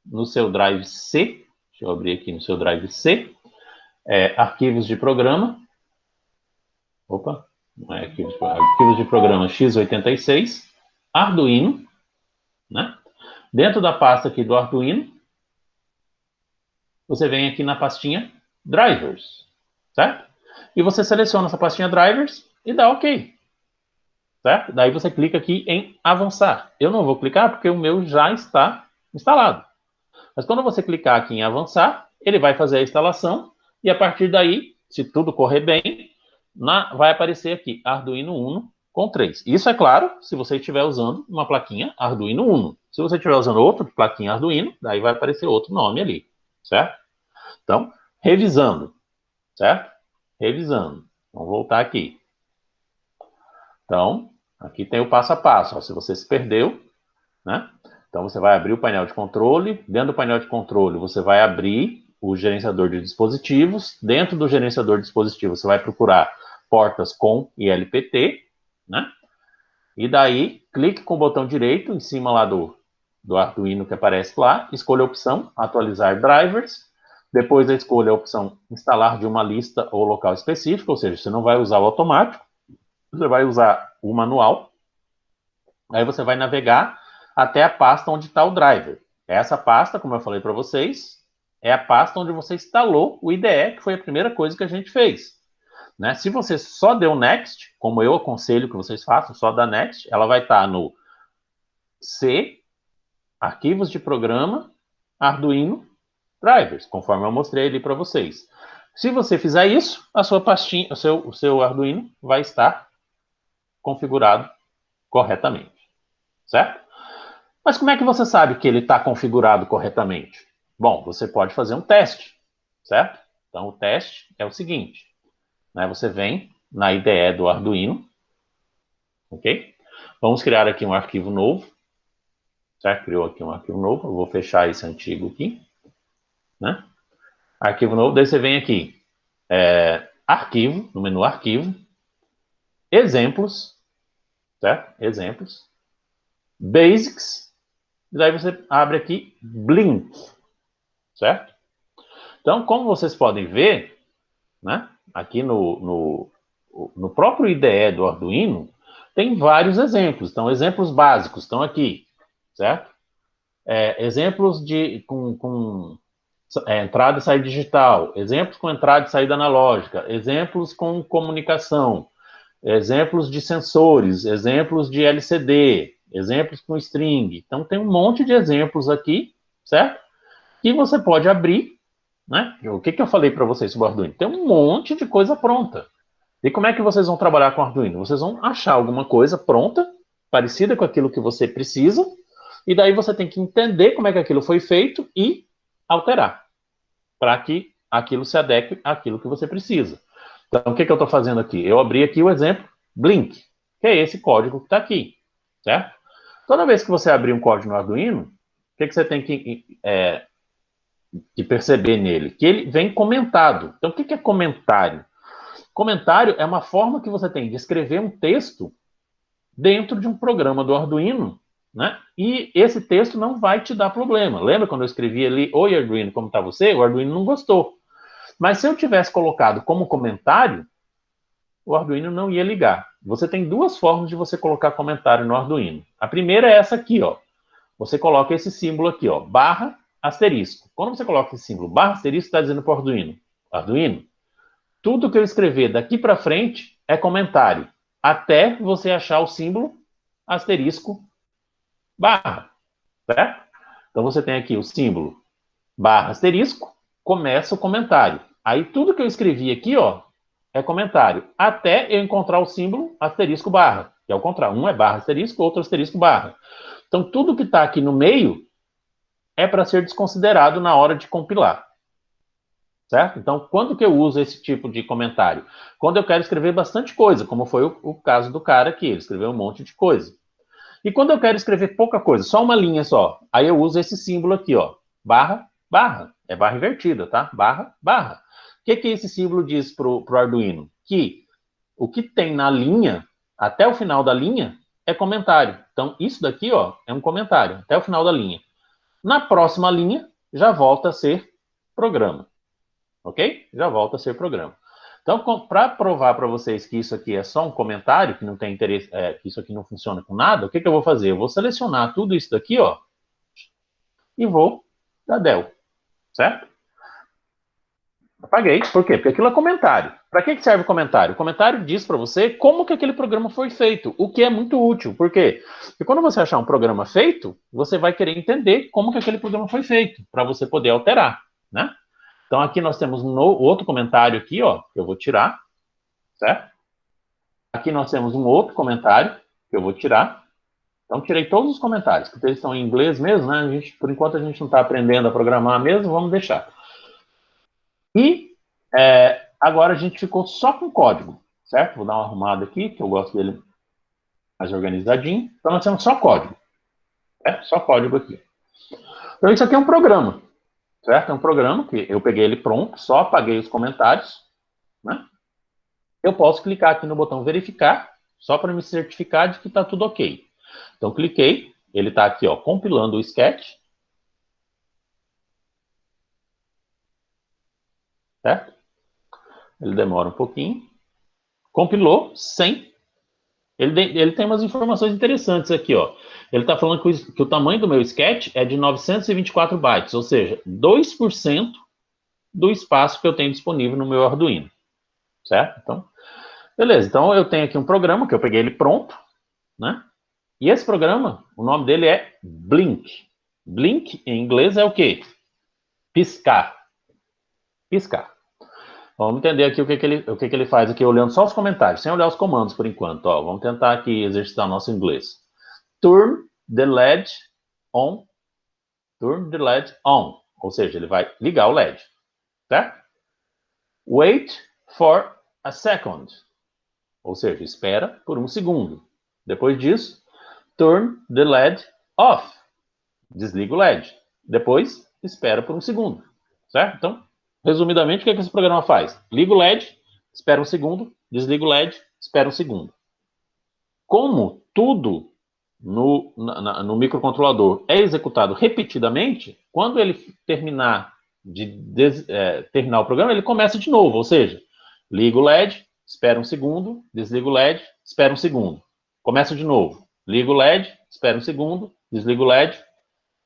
no seu Drive C, deixa eu abrir aqui no seu Drive C, arquivos de programa, não é arquivos de programa x86, Arduino, né? Dentro da pasta aqui do Arduino, você vem aqui na pastinha Drivers, certo? E você seleciona essa pastinha Drivers e dá OK, certo? Daí você clica aqui em avançar. Eu não vou clicar porque o meu já está instalado. Mas quando você clicar aqui em avançar, ele vai fazer a instalação e a partir daí, se tudo correr bem, vai aparecer aqui Arduino Uno com 3. Isso é claro se você estiver usando uma plaquinha Arduino Uno. Se você estiver usando outra plaquinha Arduino, daí vai aparecer outro nome ali, certo? Então, revisando, certo? Revisando. Vamos voltar aqui. Então, aqui tem o passo a passo. Ó, se você se perdeu, né? Então, você vai abrir o painel de controle. Dentro do painel de controle, você vai abrir o gerenciador de dispositivos. Dentro do gerenciador de dispositivos, você vai procurar portas COM e LPT, né? E daí, clique com o botão direito em cima lá do Arduino que aparece lá. Escolha a opção atualizar drivers. Depois da escolha a opção instalar de uma lista ou local específico, ou seja, você não vai usar o automático, você vai usar o manual. Aí você vai navegar até a pasta onde está o driver. Essa pasta, como eu falei para vocês, é a pasta onde você instalou o IDE, que foi a primeira coisa que a gente fez. né? Se você só deu next, como eu aconselho que vocês façam, só dá next, ela vai estar no C, arquivos de programa, Arduino, drivers, conforme eu mostrei ali para vocês. Se você fizer isso, a sua pastinha, o seu Arduino vai estar configurado corretamente, certo? Mas como é que você sabe que ele está configurado corretamente? Bom, você pode fazer um teste, certo? Então, o teste é o seguinte, né? Você vem na IDE do Arduino, ok? Vamos criar aqui um arquivo novo, certo? Criou aqui um arquivo novo, eu vou fechar esse antigo aqui, né? Arquivo novo, daí você vem aqui, arquivo, no menu arquivo, exemplos, certo? Exemplos, basics, e daí você abre aqui Blink, certo? Então, como vocês podem ver, né, aqui no próprio IDE do Arduino, tem vários exemplos. Então, exemplos básicos estão aqui, certo? Exemplos com entrada e saída digital, exemplos com entrada e saída analógica, exemplos com comunicação, exemplos de sensores, exemplos de LCD, exemplos com string. Então, tem um monte de exemplos aqui, certo? Que você pode abrir, né? O que eu falei para vocês sobre o Arduino? Tem um monte de coisa pronta. E como é que vocês vão trabalhar com o Arduino? Vocês vão achar alguma coisa pronta, parecida com aquilo que você precisa, e daí você tem que entender como é que aquilo foi feito e alterar, para que aquilo se adeque àquilo que você precisa. Então, o que eu estou fazendo aqui? Eu abri aqui o exemplo Blink, que é esse código que está aqui, certo? Toda vez que você abrir um código no Arduino, o que você tem que perceber nele? Que ele vem comentado. Então, o que é comentário? Comentário é uma forma que você tem de escrever um texto dentro de um programa do Arduino, né? E esse texto não vai te dar problema. Lembra quando eu escrevi ali, oi Arduino, como está você? O Arduino não gostou. Mas se eu tivesse colocado como comentário, o Arduino não ia ligar. Você tem duas formas de você colocar comentário no Arduino. A primeira é essa aqui, ó. Você coloca esse símbolo aqui, ó, barra asterisco. Quando você coloca esse símbolo barra asterisco, está dizendo para o Arduino, tudo que eu escrever daqui para frente é comentário, até você achar o símbolo asterisco barra, certo? Então você tem aqui o símbolo barra asterisco, começa o comentário. Aí tudo que eu escrevi aqui, ó, é comentário, até eu encontrar o símbolo asterisco barra, que é o contrário. Um é barra asterisco, outro asterisco barra. Então tudo que está aqui no meio é para ser desconsiderado na hora de compilar. Certo? Então, quando que eu uso esse tipo de comentário? Quando eu quero escrever bastante coisa, como foi o caso do cara aqui, ele escreveu um monte de coisa. E quando eu quero escrever pouca coisa, só uma linha só, aí eu uso esse símbolo aqui, ó, barra, barra, é barra invertida, tá? Barra, barra. O que esse símbolo diz pro Arduino? Que o que tem na linha, até o final da linha, é comentário. Então, isso daqui, ó, é um comentário, até o final da linha. Na próxima linha, já volta a ser programa. Ok? Já volta a ser programa. Então, para provar para vocês que isso aqui é só um comentário, que não tem interesse, que isso aqui não funciona com nada, o que eu vou fazer? Eu vou selecionar tudo isso daqui, ó, e vou dar del, certo? Apaguei. Por quê? Porque aquilo é comentário. Para que serve o comentário? O comentário diz para você como que aquele programa foi feito, o que é muito útil. Por quê? Porque quando você achar um programa feito, você vai querer entender como que aquele programa foi feito, para você poder alterar, né? Então, aqui nós temos outro comentário aqui, ó, que eu vou tirar, certo? Aqui nós temos um outro comentário que eu vou tirar. Então, tirei todos os comentários, porque eles estão em inglês mesmo, né? Por enquanto, a gente não está aprendendo a programar mesmo, vamos deixar. E agora a gente ficou só com código, certo? Vou dar uma arrumada aqui, que eu gosto dele mais organizadinho. Então, nós temos só código, certo? Só código aqui. Então, isso aqui é um programa. Certo? É um programa que eu peguei ele pronto, só apaguei os comentários, né? Eu posso clicar aqui no botão verificar, só para me certificar de que está tudo ok. Então, cliquei, ele está aqui, ó, compilando o sketch. Certo? Ele demora um pouquinho. Compilou, 100. Ele tem umas informações interessantes aqui, ó. Ele está falando que o tamanho do meu sketch é de 924 bytes, ou seja, 2% do espaço que eu tenho disponível no meu Arduino, certo? Então, Beleza, então eu tenho aqui um programa que eu peguei ele pronto, né? E esse programa, o nome dele é Blink. Blink, em inglês, é o quê? Piscar. Piscar. Vamos entender aqui o que ele faz aqui, olhando só os comentários, sem olhar os comandos por enquanto. Ó, vamos tentar aqui exercitar o nosso inglês. Turn the LED on. Turn the LED on. Ou seja, ele vai ligar o LED. Certo? Wait for a second. Ou seja, espera por um segundo. Depois disso, turn the LED off. Desliga o LED. Depois, espera por um segundo. Certo? Então, resumidamente, o que esse programa faz? Liga o LED, espera um segundo, desliga o LED, espera um segundo. Como tudo no microcontrolador é executado repetidamente, quando ele terminar terminar o programa, ele começa de novo, ou seja, liga o LED, espera um segundo, desliga o LED, espera um segundo. Começa de novo. Liga o LED, espera um segundo, desliga o LED,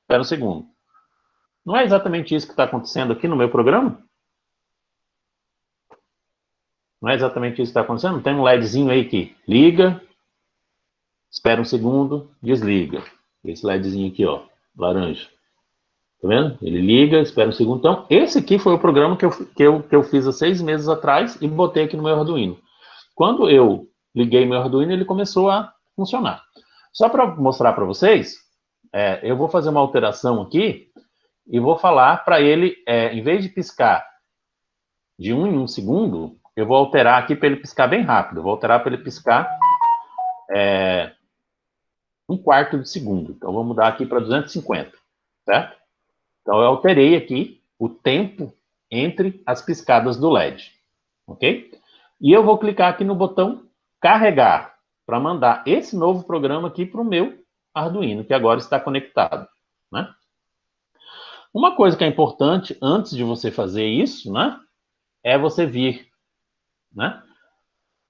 espera um segundo. Não é exatamente isso que está acontecendo aqui no meu programa? Não é exatamente isso que está acontecendo? Tem um LEDzinho aí que liga, espera um segundo, desliga. Esse LEDzinho aqui, ó, laranja. Tá vendo? Ele liga, espera um segundo. Então, esse aqui foi o programa que eu fiz há 6 meses atrás e botei aqui no meu Arduino. Quando eu liguei meu Arduino, ele começou a funcionar. Só para mostrar para vocês, eu vou fazer uma alteração aqui e vou falar para ele, em vez de piscar de 1 em 1 segundo, eu vou alterar aqui para ele piscar bem rápido. Eu vou alterar para ele piscar 1/4 de segundo. Então, vou mudar aqui para 250, certo? Então, eu alterei aqui o tempo entre as piscadas do LED, ok? E eu vou clicar aqui no botão carregar para mandar esse novo programa aqui para o meu Arduino, que agora está conectado, né? Uma coisa que é importante antes de você fazer isso, né, é você vir, né,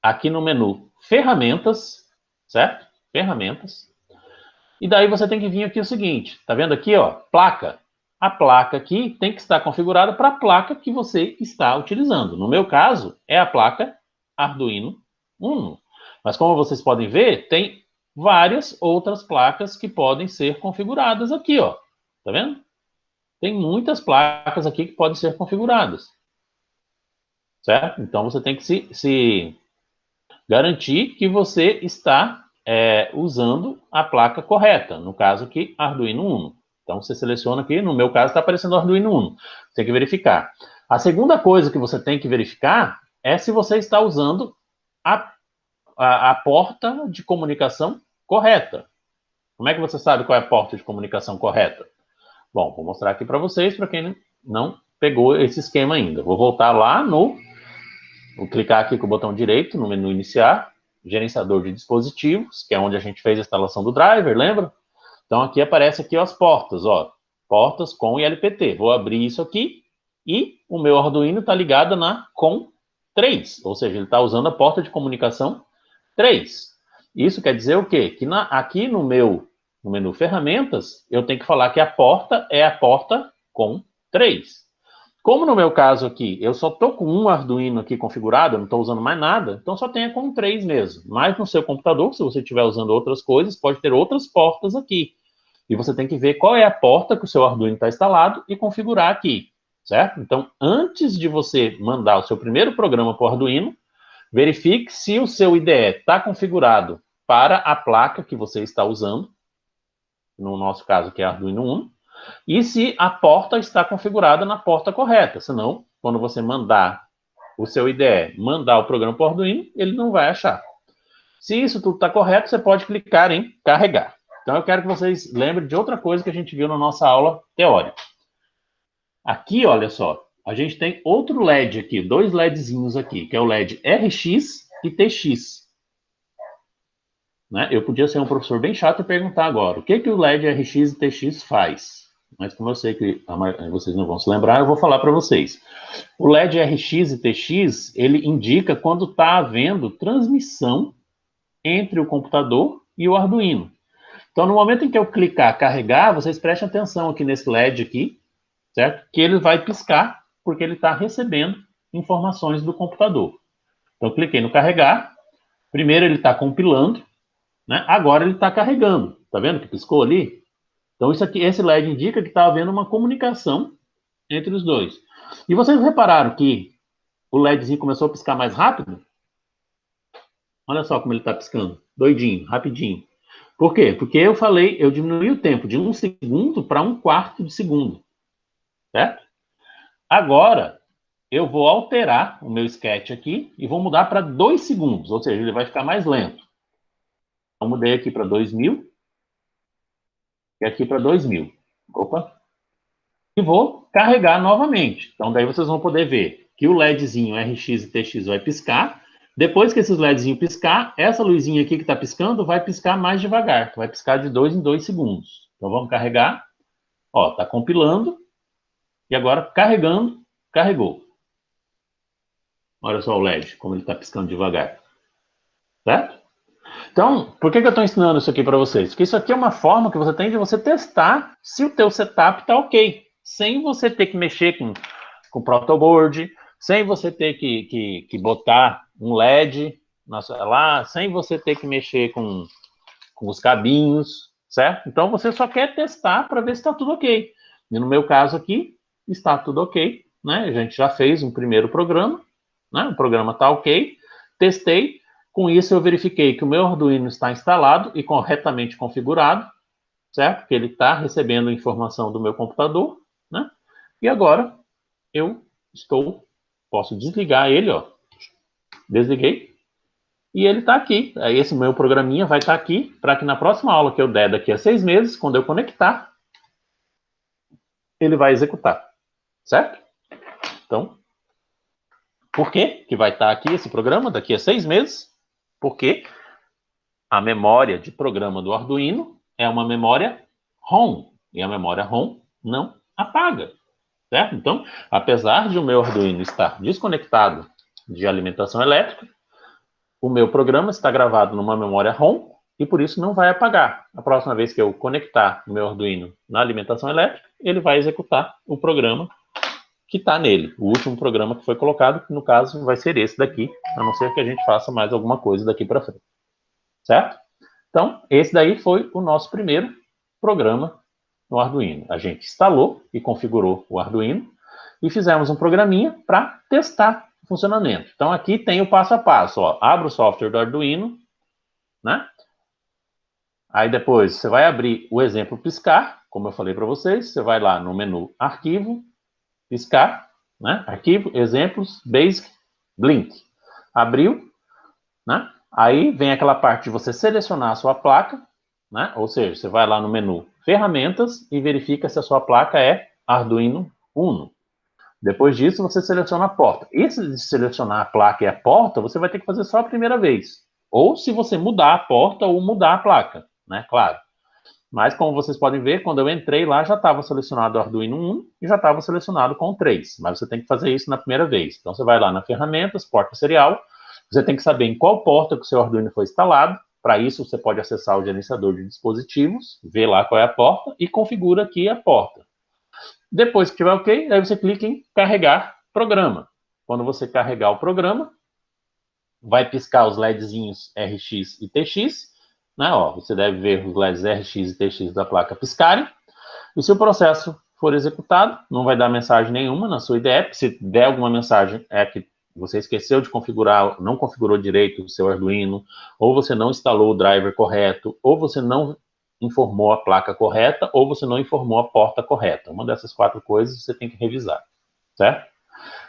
aqui no menu Ferramentas, certo? Ferramentas. E daí você tem que vir aqui o seguinte, tá vendo aqui, ó, placa. A placa aqui tem que estar configurada para a placa que você está utilizando. No meu caso, é a placa Arduino Uno. Mas como vocês podem ver, tem várias outras placas que podem ser configuradas aqui, ó. Tá vendo? Tem muitas placas aqui que podem ser configuradas. Certo? Então você tem que se garantir que você está usando a placa correta. No caso aqui, Arduino Uno. Então, você seleciona aqui, no meu caso, está aparecendo o Arduino Uno. Tem que verificar. A segunda coisa que você tem que verificar é se você está usando a porta de comunicação correta. Como é que você sabe qual é a porta de comunicação correta? Bom, vou mostrar aqui para vocês, para quem não pegou esse esquema ainda. Vou voltar lá Vou clicar aqui com o botão direito no menu iniciar, gerenciador de dispositivos, que é onde a gente fez a instalação do driver, lembra? Então, aqui aparece aqui as portas, ó, portas com ILPT. Vou abrir isso aqui e o meu Arduino está ligado na COM 3, ou seja, ele está usando a porta de comunicação 3. Isso quer dizer o quê? Que aqui no menu ferramentas, eu tenho que falar que a porta é a porta COM 3. Como no meu caso aqui, eu só estou com um Arduino aqui configurado, eu não estou usando mais nada, então só tem a COM 3 mesmo. Mas no seu computador, se você estiver usando outras coisas, pode ter outras portas aqui. E você tem que ver qual é a porta que o seu Arduino está instalado e configurar aqui, certo? Então, antes de você mandar o seu primeiro programa para o Arduino, verifique se o seu IDE está configurado para a placa que você está usando, no nosso caso que é Arduino Uno, e se a porta está configurada na porta correta, senão, quando você mandar o seu IDE, mandar o programa para o Arduino, ele não vai achar. Se isso tudo está correto, você pode clicar em carregar. Então, eu quero que vocês lembrem de outra coisa que a gente viu na nossa aula teórica. Aqui, olha só, a gente tem outro LED aqui, 2 LEDzinhos aqui, que é o LED RX e TX. Né? Eu podia ser um professor bem chato e perguntar agora, o que o LED RX e TX faz? Mas como eu sei que vocês não vão se lembrar, eu vou falar para vocês. O LED RX e TX, ele indica quando está havendo transmissão entre o computador e o Arduino. Então, no momento em que eu clicar carregar, vocês prestem atenção aqui nesse LED aqui, certo? Que ele vai piscar, porque ele está recebendo informações do computador. Então, eu cliquei no carregar, Primeiro ele está compilando, né? Agora ele está carregando. Tá vendo que piscou ali? Então isso aqui, esse LED indica que está havendo uma comunicação entre os dois. E vocês repararam que o LEDzinho começou a piscar mais rápido? Olha só como ele está piscando. Doidinho, rapidinho. Por quê? Porque eu falei, eu diminui o tempo de 1 segundo para 1/4 de segundo. Certo? Agora, eu vou alterar o meu sketch aqui e vou mudar para 2 segundos, ou seja, ele vai ficar mais lento. Então, mudei aqui para 2000 e aqui para 2000. Opa! E vou carregar novamente. Então, daí vocês vão poder ver que o LEDzinho RX e TX vai piscar. Depois que esses LEDzinhos piscar, essa luzinha aqui que está piscando vai piscar mais devagar. Vai piscar de 2 em 2 segundos. Então, vamos carregar. Ó, está compilando. E agora, carregando, carregou. Olha só o LED, como ele está piscando devagar. Certo? Então, por que eu estou ensinando isso aqui para vocês? Porque isso aqui é uma forma que você tem de você testar se o teu setup está ok. Sem você ter que mexer com o protoboard, sem você ter que botar um LED lá, sem você ter que mexer com os cabinhos, certo? Então, você só quer testar para ver se está tudo ok. E no meu caso aqui, está tudo ok. Né? A gente já fez um primeiro programa, né? O programa está ok. Testei. Com isso, eu verifiquei que o meu Arduino está instalado e corretamente configurado, certo? Que ele está recebendo informação do meu computador, né? E agora, eu posso desligar ele, ó. Desliguei. E ele está aqui. Aí esse meu programinha vai estar aqui para que na próxima aula que eu der daqui a 6 meses, quando eu conectar, ele vai executar, certo? Então, por que vai estar aqui esse programa daqui a 6 meses? Porque a memória de programa do Arduino é uma memória ROM. E a memória ROM não apaga. Certo? Então, apesar de o meu Arduino estar desconectado de alimentação elétrica, o meu programa está gravado numa memória ROM e por isso não vai apagar. A próxima vez que eu conectar o meu Arduino na alimentação elétrica, ele vai executar o programa que está nele. O último programa que foi colocado, que no caso vai ser esse daqui, a não ser que a gente faça mais alguma coisa daqui para frente. Certo? Então, esse daí foi o nosso primeiro programa no Arduino. A gente instalou e configurou o Arduino e fizemos um programinha para testar o funcionamento. Então, aqui tem o passo a passo. Ó. Abra o software do Arduino, né? Aí depois você vai abrir o exemplo piscar, como eu falei para vocês. Você vai lá no menu Arquivo, Piscar, né? Arquivo, Exemplos, Basic, Blink. Abriu, né? Aí vem aquela parte de você selecionar a sua placa, né? Ou seja, você vai lá no menu Ferramentas e verifica se a sua placa é Arduino Uno. Depois disso, você seleciona a porta. Esse de selecionar a placa e a porta, você vai ter que fazer só a primeira vez. Ou se você mudar a porta ou mudar a placa, né? Claro. Mas, como vocês podem ver, quando eu entrei lá, já estava selecionado o Arduino 1 e já estava selecionado com 3. Mas você tem que fazer isso na primeira vez. Então, você vai lá na Ferramentas, Porta Serial. Você tem que saber em qual porta que o seu Arduino foi instalado. Para isso, você pode acessar o gerenciador de dispositivos, ver lá qual é a porta e configura aqui a porta. Depois que tiver ok, aí você clica em Carregar Programa. Quando você carregar o programa, vai piscar os LEDzinhos RX e TX. Né? Ó, você deve ver os LEDs RX e TX da placa piscarem. E se o processo for executado, não vai dar mensagem nenhuma na sua IDE. Se der alguma mensagem, é que você esqueceu de configurar, não configurou direito o seu Arduino, ou você não instalou o driver correto, ou você não informou a placa correta, ou você não informou a porta correta. Uma dessas 4 coisas você tem que revisar, certo?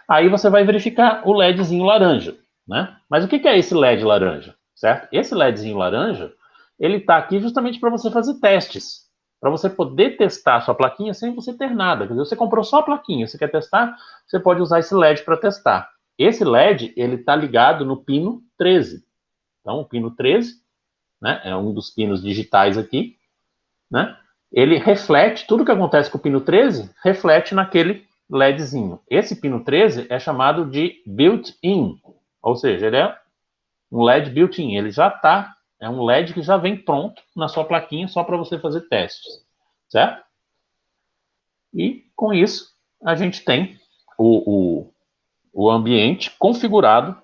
Aí você vai verificar o LEDzinho laranja, né? Mas o que é esse LED laranja, certo? Esse LEDzinho laranja, ele está aqui justamente para você fazer testes, para você poder testar a sua plaquinha sem você ter nada. Quer dizer, você comprou só a plaquinha, você quer testar, você pode usar esse LED para testar. Esse LED, ele está ligado no pino 13. Então, o pino 13, né, é um dos pinos digitais aqui, né? Ele reflete, tudo que acontece com o pino 13, reflete naquele LEDzinho. Esse pino 13 é chamado de built-in, ou seja, ele é um LED built-in, ele já está, é um LED que já vem pronto na sua plaquinha só para você fazer testes, certo? E com isso, a gente tem o ambiente configurado